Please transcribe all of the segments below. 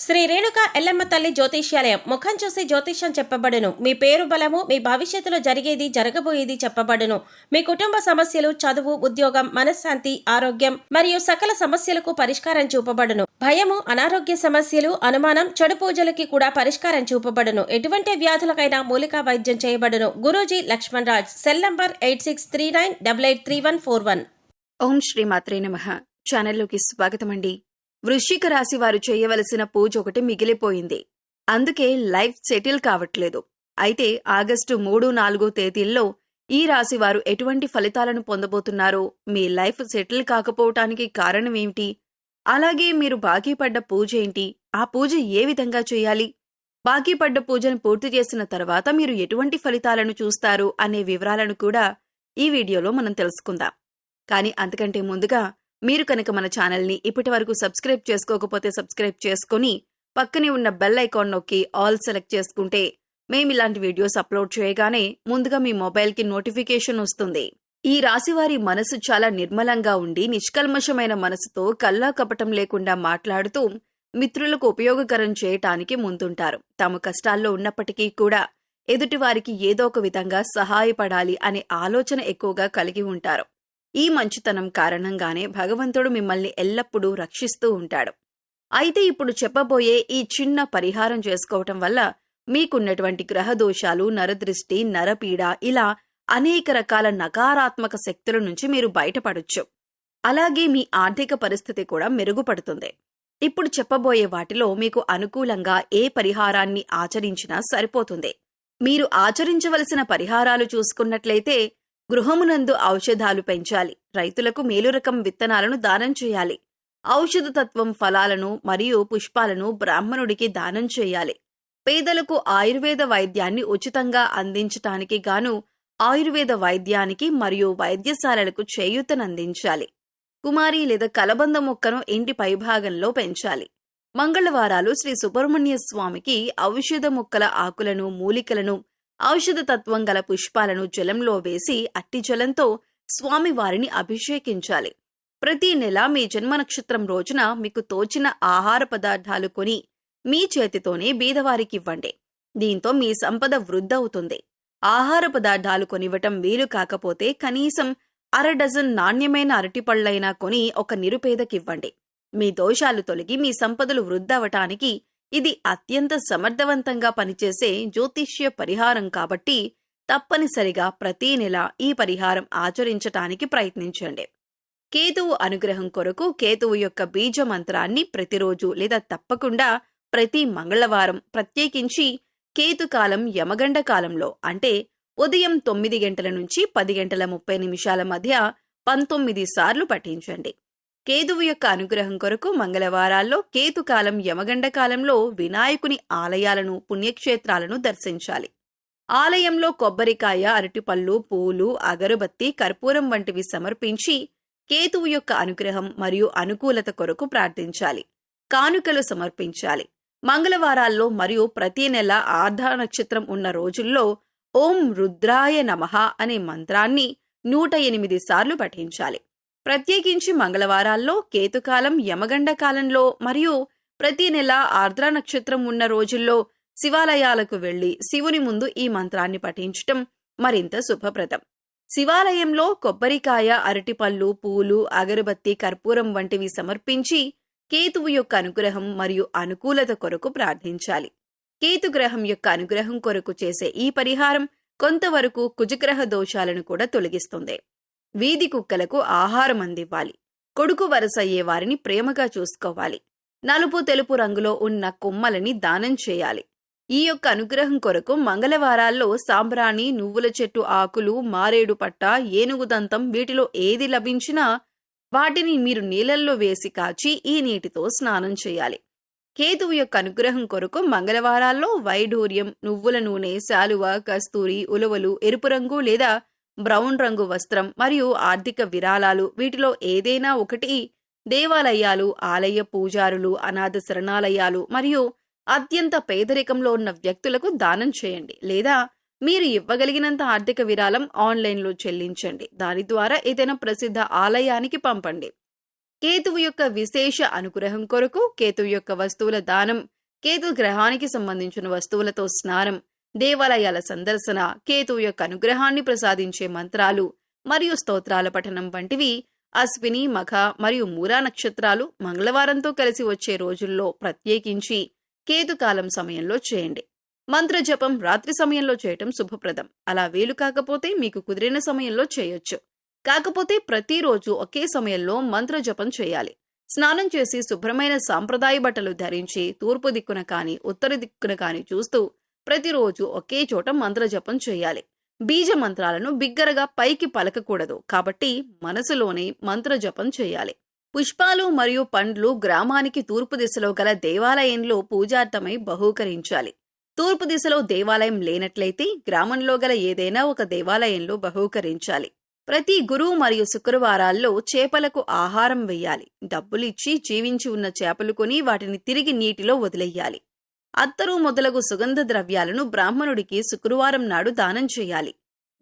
శ్రీ రేణుక ఎల్లమ్మ తల్లి జ్యోతిష్యాలయం. ముఖం చూసి జ్యోతిష్యం చెప్పబడును. మీ పేరు బలము, మీ భవిష్యత్తులో జరిగేది జరగబోయేది చెప్పబడును. మీ కుటుంబ సమస్యలు, చదువు, ఉద్యోగం, మనశ్శాంతి, ఆరోగ్యం మరియు సకల సమస్యలకు పరిష్కారం చూపబడును. భయము, అనారోగ్య సమస్యలు, అనుమానం, చెడు పూజలకి కూడా పరిష్కారం చూపబడును. ఎటువంటి వ్యాధులకైనా మూలికా వైద్యం చేయబడును. గురూజీ లక్ష్మణ్ రాజ్. Cell number 8639883141. ఓం శ్రీ మాత్రే నమః. ఛానల్లోకి స్వాగతమండి. వృశ్చిక రాశి వారు చేయవలసిన పూజ ఒకటి మిగిలిపోయింది. అందుకే లైఫ్ సెటిల్ కావట్లేదు. అయితే ఆగస్టు 3-4 తేదీల్లో ఈ రాశి వారు ఎటువంటి ఫలితాలను పొందబోతున్నారో, మీ లైఫ్ సెటిల్ కాకపోవటానికి కారణం ఏమిటి, అలాగే మీరు బాకీ పడ్డ పూజ ఏంటి, ఆ పూజ ఏ విధంగా చేయాలి, బాకీ పడ్డ పూజను పూర్తి చేసిన తర్వాత మీరు ఎటువంటి ఫలితాలను చూస్తారు అనే వివరాలను కూడా ఈ వీడియోలో మనం తెలుసుకుందాం. కానీ అంతకంటే ముందుగా మీరు కనుక మన ఛానల్ని ఇప్పటి వరకు సబ్స్క్రైబ్ చేసుకోకపోతే సబ్స్క్రైబ్ చేసుకుని పక్కనే ఉన్న బెల్ ఐకాన్ నొక్కి ఆల్ సెలెక్ట్ చేసుకుంటే మేము ఇలాంటి వీడియోస్ అప్లోడ్ చేయగానే ముందుగా మీ మొబైల్కి నోటిఫికేషన్ వస్తుంది. ఈ రాశివారి మనసు చాలా నిర్మలంగా ఉండి నిష్కల్మషమైన మనసుతో కల్లా కపటం లేకుండా మాట్లాడుతూ మిత్రులకు ఉపయోగకరం చేయటానికి ముందుంటారు. తాము కష్టాల్లో ఉన్నప్పటికీ కూడా ఎదుటివారికి ఏదో ఒక విధంగా సహాయపడాలి అనే ఆలోచన ఎక్కువగా కలిగి ఉంటారు. ఈ మంచితనం కారణంగానే భగవంతుడు మిమ్మల్ని ఎల్లప్పుడూ రక్షిస్తూ ఉంటాడు. అయితే ఇప్పుడు చెప్పబోయే ఈ చిన్న పరిహారం చేసుకోవటం వల్ల మీకున్నటువంటి గ్రహదోషాలు, నరదృష్టి, నరపీడ ఇలా అనేక రకాల నకారాత్మక శక్తుల నుంచి మీరు బయటపడొచ్చు. అలాగే మీ ఆర్థిక పరిస్థితి కూడా మెరుగుపడుతుంది. ఇప్పుడు చెప్పబోయే వాటిలో మీకు అనుకూలంగా ఏ పరిహారాన్ని ఆచరించినా సరిపోతుంది. మీరు ఆచరించవలసిన పరిహారాలు చూసుకున్నట్లయితే గృహమునందు ఔషధాలు పెంచాలి, రైతులకు మేలురకం విత్తనాలను దానం చేయాలి, ఔషధ తత్వం ఫలాలను మరియు పుష్పాలను బ్రాహ్మణుడికి దానం చేయాలి, పేదలకు ఆయుర్వేద వైద్యాన్ని ఉచితంగా అందించటానికి గాను ఆయుర్వేద వైద్యానికి మరియు వైద్యశాలలకు చేయూతనందించాలి, కుమారి లేదా కలబంద మొక్కను ఇంటి పైభాగంలో పెంచాలి. మంగళవారాలు శ్రీ సుబ్రహ్మణ్య స్వామికి ఔషధ మొక్కల ఆకులను, మూలికలను, ఔషధ తత్వం గల పుష్పాలను జలంలో వేసి అట్టి జలంతో స్వామివారిని అభిషేకించాలి. ప్రతి నెల మీ జన్మ నక్షత్రం రోజున మీకు తోచిన ఆహార పదార్థాలు కొని మీ చేతితోనే బీదవారికివ్వండి. దీంతో మీ సంపద వృద్ధవుతుంది. ఆహార పదార్థాలు కొనివ్వటం వీలు కాకపోతే కనీసం 1/2 డజన్ నాణ్యమైన అరటిపళ్లైనా కొని ఒక నిరుపేదకివ్వండి. మీ దోషాలు తొలగి మీ సంపదలు వృద్ధవటానికి ఇది అత్యంత సమర్థవంతంగా పనిచేసే జ్యోతిష్య పరిహారం కాబట్టి తప్పనిసరిగా ప్రతీ నెల ఈ పరిహారం ఆచరించటానికి ప్రయత్నించండి. కేతువు అనుగ్రహం కొరకు కేతువు యొక్క బీజ మంత్రాన్ని ప్రతిరోజు లేదా తప్పకుండా ప్రతి మంగళవారం, ప్రత్యేకించి కేతుకాలం యమగండ కాలంలో అంటే ఉదయం 9 గంటల నుంచి 10:30 మధ్య 19 సార్లు పఠించండి. కేతువు యొక్క అనుగ్రహం కొరకు మంగళవారాల్లో కేతుకాలం యమగండ కాలంలో వినాయకుని ఆలయాలను, పుణ్యక్షేత్రాలను దర్శించాలి. ఆలయంలో కొబ్బరికాయ, అరటిపళ్ళు, పూలు, అగరబత్తి, కర్పూరం వంటివి సమర్పించి కేతువు యొక్క అనుగ్రహం మరియు అనుకూలత కొరకు ప్రార్థించాలి. కానుకలు సమర్పించాలి. మంగళవారాల్లో మరియు ప్రతి నెల ఆర్ధ నక్షత్రం ఉన్న రోజుల్లో ఓం రుద్రాయ నమః అనే మంత్రాన్ని 108 సార్లు పఠించాలి. ప్రత్యేకించి మంగళవారాల్లో, కేతుకాలం యమగండ కాలంలో మరియు ప్రతి నెల ఆర్ద్ర నక్షత్రం ఉన్న రోజుల్లో శివాలయాలకు వెళ్లి శివుని ముందు ఈ మంత్రాన్ని పఠించటం మరింత శుభప్రదం. శివాలయంలో కొబ్బరికాయ, అరటిపళ్ళు, పూలు, అగరబత్తి, కర్పూరం వంటివి సమర్పించి కేతువు యొక్క అనుగ్రహం మరియు అనుకూలత కొరకు ప్రార్థించాలి. కేతుగ్రహం యొక్క అనుగ్రహం కొరకు చేసే ఈ పరిహారం కొంతవరకు కుజగ్రహ దోషాలను కూడా తొలగిస్తుంది. వీధి కుక్కలకు ఆహారం అందివ్వాలి. కొడుకు వరసయ్యే వారిని ప్రేమగా చూసుకోవాలి. నలుపు, తెలుపు రంగులో ఉన్న కొమ్మలని దానం చేయాలి. ఈ యొక్క అనుగ్రహం కొరకు మంగళవారాల్లో సాంబ్రాణి, నువ్వుల చెట్టు ఆకులు, మారేడు పట్ట, ఏనుగు దంతం వీటిలో ఏది లభించినా వాటిని మీరు నీళ్లల్లో వేసి కాచి ఈ నీటితో స్నానం చేయాలి. కేతువు యొక్క అనుగ్రహం కొరకు మంగళవారాల్లో వైఢూర్యం, నువ్వుల నూనె, శాలువ, కస్తూరి, ఉలవలు, ఎరుపు రంగు లేదా బ్రౌన్ రంగు వస్త్రం మరియు ఆర్థిక విరాళాలు వీటిలో ఏదైనా ఒకటి దేవాలయాలు, ఆలయ పూజారులు, అనాథ శరణాలయాలు మరియు అత్యంత పేదరికంలో ఉన్న వ్యక్తులకు దానం చేయండి. లేదా మీరు ఇవ్వగలిగినంత ఆర్థిక విరాళం ఆన్లైన్లో చెల్లించండి. దాని ద్వారా ఏదైనా ప్రసిద్ధ ఆలయానికి పంపండి. కేతువు యొక్క విశేష అనుగ్రహం కొరకు కేతువు యొక్క వస్తువుల దానం, కేతు గ్రహానికి సంబంధించిన వస్తువులతో స్నానం, దేవాలయాల సందర్శన, కేతువు యొక్క అనుగ్రహాన్ని ప్రసాదించే మంత్రాలు మరియు స్తోత్రాల పఠనం వంటివి అశ్విని, మఖ మరియు మూలా నక్షత్రాలు మంగళవారంతో కలిసి వచ్చే రోజుల్లో ప్రత్యేకించి కేతుకాలం సమయంలో చేయండి. మంత్ర జపం రాత్రి సమయంలో చేయటం శుభప్రదం. అలా వీలు కాకపోతే మీకు కుదిరిన సమయంలో చేయొచ్చు. కాకపోతే ప్రతిరోజు ఒకే సమయంలో మంత్ర జపం చేయాలి. స్నానం చేసి శుభ్రమైన సాంప్రదాయ బట్టలు ధరించి తూర్పు దిక్కున కాని ఉత్తర దిక్కున కాని చూస్తూ ప్రతిరోజు ఒకే చోట మంత్ర జపం చేయాలి. బీజ మంత్రాలను బిగ్గరగా పైకి పలకకూడదు కాబట్టి మనసులోనే మంత్ర జపం చేయాలి. పుష్పాలు మరియు పండ్లు గ్రామానికి తూర్పు దిశలో గల దేవాలయంలో పూజార్థమై బహూకరించాలి. తూర్పు దిశలో దేవాలయం లేనట్లయితే గ్రామంలో గల ఏదైనా ఒక దేవాలయంలో బహూకరించాలి. ప్రతి గురు మరియు శుక్రవారాల్లో చేపలకు ఆహారం వెయ్యాలి. డబ్బులిచ్చి జీవించి ఉన్న చేపలు కొని వాటిని తిరిగి నీటిలో వదిలేయాలి. అత్తరు మొదలగు సుగంధ ద్రవ్యాలను బ్రాహ్మణుడికి శుక్రవారం నాడు దానం చేయాలి.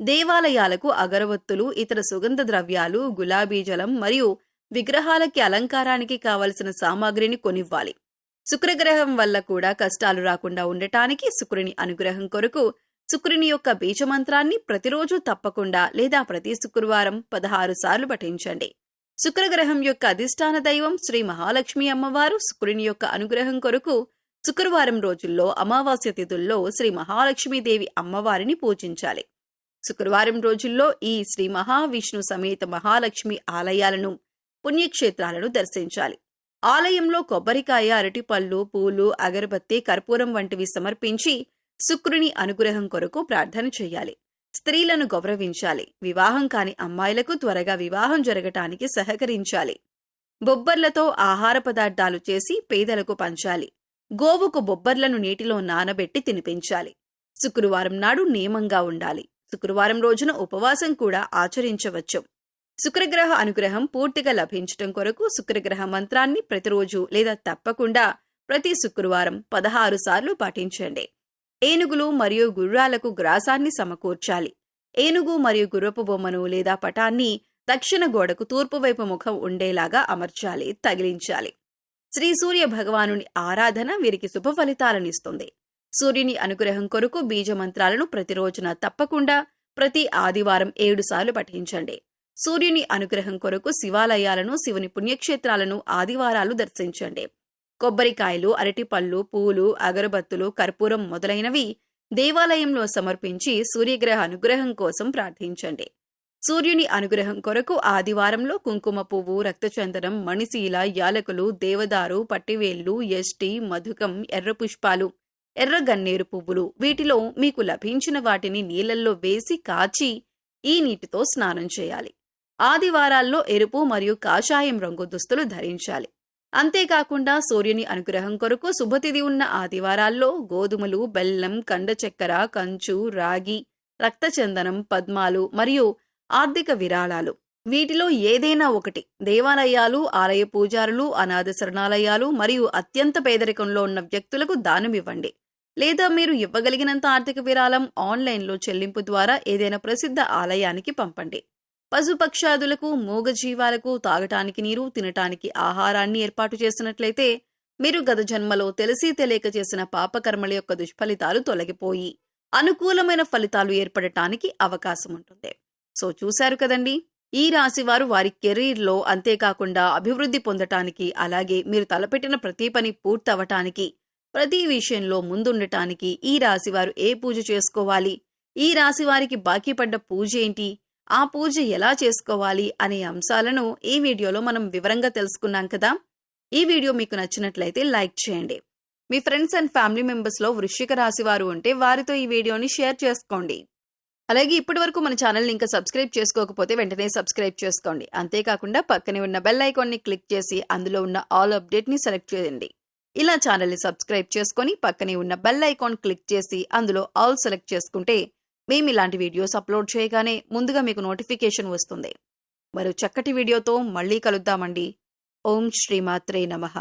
దేవాలయాలకు అగరవత్తులు, ఇతర సుగంధ ద్రవ్యాలు, గులాబీ జలం మరియు విగ్రహాలకి అలంకారానికి కావలసిన సామాగ్రిని కొనివ్వాలి. శుక్రగ్రహం వల్ల కూడా కష్టాలు రాకుండా ఉండటానికి శుక్రుని అనుగ్రహం కొరకు శుక్రుని యొక్క బీజమంత్రాన్ని ప్రతిరోజు తప్పకుండా లేదా ప్రతి శుక్రవారం 16 సార్లు పఠించండి. శుక్రగ్రహం యొక్క అధిష్టాన దైవం శ్రీ మహాలక్ష్మి అమ్మవారు. శుక్రుని యొక్క అనుగ్రహం కొరకు శుక్రవారం రోజుల్లో అమావాస్య తిథుల్లో శ్రీ మహాలక్ష్మీదేవి అమ్మవారిని పూజించాలి. శుక్రవారం రోజుల్లో ఈ శ్రీ మహావిష్ణు సమేత మహాలక్ష్మి ఆలయాలను, పుణ్యక్షేత్రాలను దర్శించాలి. ఆలయంలో కొబ్బరికాయ, అరటిపళ్ళు, పూలు, అగరబత్తి, కర్పూరం వంటివి సమర్పించి శుక్రుని అనుగ్రహం కొరకు ప్రార్థన చేయాలి. స్త్రీలను గౌరవించాలి. వివాహం కాని అమ్మాయిలకు త్వరగా వివాహం జరగటానికి సహకరించాలి. బొబ్బర్లతో ఆహార పదార్థాలు చేసి పేదలకు పంచాలి. గోవుకు బొబ్బర్లను నీటిలో నానబెట్టి తినిపించాలి. శుక్రవారం నాడు నియమంగా ఉండాలి. శుక్రవారం రోజున ఉపవాసం కూడా ఆచరించవచ్చు. శుక్రగ్రహ అనుగ్రహం పూర్తిగా లభించటం కొరకు శుక్రగ్రహ మంత్రాన్ని ప్రతిరోజు లేదా తప్పకుండా ప్రతి శుక్రవారం 16 సార్లు పాటించండి. ఏనుగులు మరియు గుర్రాలకు గ్రాసాన్ని సమకూర్చాలి. ఏనుగు మరియు గుర్రపు బొమ్మను లేదా పటాన్ని దక్షిణ గోడకు తూర్పు వైపు ముఖం ఉండేలాగా అమర్చాలి, తగిలించాలి. శ్రీ సూర్య భగవానుని ఆరాధన వీరికి శుభ ఫలితాలనిస్తుంది. సూర్యుని అనుగ్రహం కొరకు బీజమంత్రాలను ప్రతిరోజున తప్పకుండా ప్రతి ఆదివారం 7 సార్లు పఠించండి. సూర్యుని అనుగ్రహం కొరకు శివాలయాలను, శివుని పుణ్యక్షేత్రాలను ఆదివారాలు దర్శించండి. కొబ్బరికాయలు, అరటిపళ్ళు, పూలు, అగరబత్తులు, కర్పూరం మొదలైనవి దేవాలయంలో సమర్పించి సూర్యగ్రహ అనుగ్రహం కోసం ప్రార్థించండి. సూర్యుని అనుగ్రహం కొరకు ఆదివారంలో కుంకుమ పువ్వు, రక్తచందనం, మణిశీల, యాలకులు, దేవదారు, పట్టివేళ్లు, యష్టి, మధుకం, ఎర్ర పుష్పాలు, ఎర్ర గన్నేరు పువ్వులు వీటిలో మీకు లభించిన వాటిని నీళ్లల్లో వేసి కాచి ఈ నీటితో స్నానం చేయాలి. ఆదివారాల్లో ఎరుపు మరియు కాషాయం రంగు దుస్తులు ధరించాలి. అంతేకాకుండా సూర్యుని అనుగ్రహం కొరకు శుభతిథి ఉన్న ఆదివారాల్లో గోధుమలు, బెల్లం, కండ చక్కెర, కంచు, రాగి, రక్తచందనం, పద్మాలు మరియు ఆర్థిక విరాళాలు వీటిలో ఏదైనా ఒకటి దేవాలయాలు, ఆలయ పూజారులు, అనాథ శరణాలయాలు మరియు అత్యంత పేదరికంలో ఉన్న వ్యక్తులకు దానమివ్వండి. లేదా మీరు ఇవ్వగలిగినంత ఆర్థిక విరాళం ఆన్లైన్లో చెల్లింపు ద్వారా ఏదైనా ప్రసిద్ధ ఆలయానికి పంపండి. పశుపక్షాదులకు, మూగజీవాలకు తాగటానికి నీరు, తినటానికి ఆహారాన్ని ఏర్పాటు చేసినట్లయితే మీరు గత జన్మలో తెలిసి తెలియక చేసిన పాపకర్మల యొక్క దుష్ఫలితాలు తొలగిపోయి అనుకూలమైన ఫలితాలు ఏర్పడటానికి అవకాశం ఉంటుంది. సో చూశారు కదండి, ఈ రాశివారు వారి కెరీర్లో అంతేకాకుండా అభివృద్ధి పొందటానికి, అలాగే మీరు తలపెట్టిన ప్రతి పని పూర్తవటానికి, ప్రతి విషయంలో ముందుండటానికి ఈ రాశివారు ఏ పూజ చేసుకోవాలి, ఈ రాశివారికి బాకీ పడ్డ పూజ ఏంటి, ఆ పూజ ఎలా చేసుకోవాలి అనే అంశాలను ఈ వీడియోలో మనం వివరంగా తెలుసుకున్నాం కదా. ఈ వీడియో మీకు నచ్చినట్లయితే లైక్ చేయండి. మీ ఫ్రెండ్స్ అండ్ ఫ్యామిలీ మెంబర్స్లో వృశ్చిక రాశి వారు ఉంటే వారితో ఈ వీడియోని షేర్ చేసుకోండి. అలాగే ఇప్పటి వరకు మన ఛానల్ని ఇంకా సబ్స్క్రైబ్ చేసుకోకపోతే వెంటనే సబ్స్క్రైబ్ చేసుకోండి. అంతేకాకుండా పక్కనే ఉన్న బెల్ ఐకాన్ని క్లిక్ చేసి అందులో ఉన్న ఆల్ అప్డేట్ని సెలెక్ట్ చేయండి. ఇలా ఛానల్ని సబ్స్క్రైబ్ చేసుకొని పక్కనే ఉన్న బెల్ ఐకాన్ క్లిక్ చేసి అందులో ఆల్ సెలెక్ట్ చేసుకుంటే మేము ఇలాంటి వీడియోస్ అప్లోడ్ చేయగానే ముందుగా మీకు నోటిఫికేషన్ వస్తుంది. మరో చక్కటి వీడియోతో మళ్ళీ కలుద్దామండి. ఓం శ్రీమాత్రే నమః.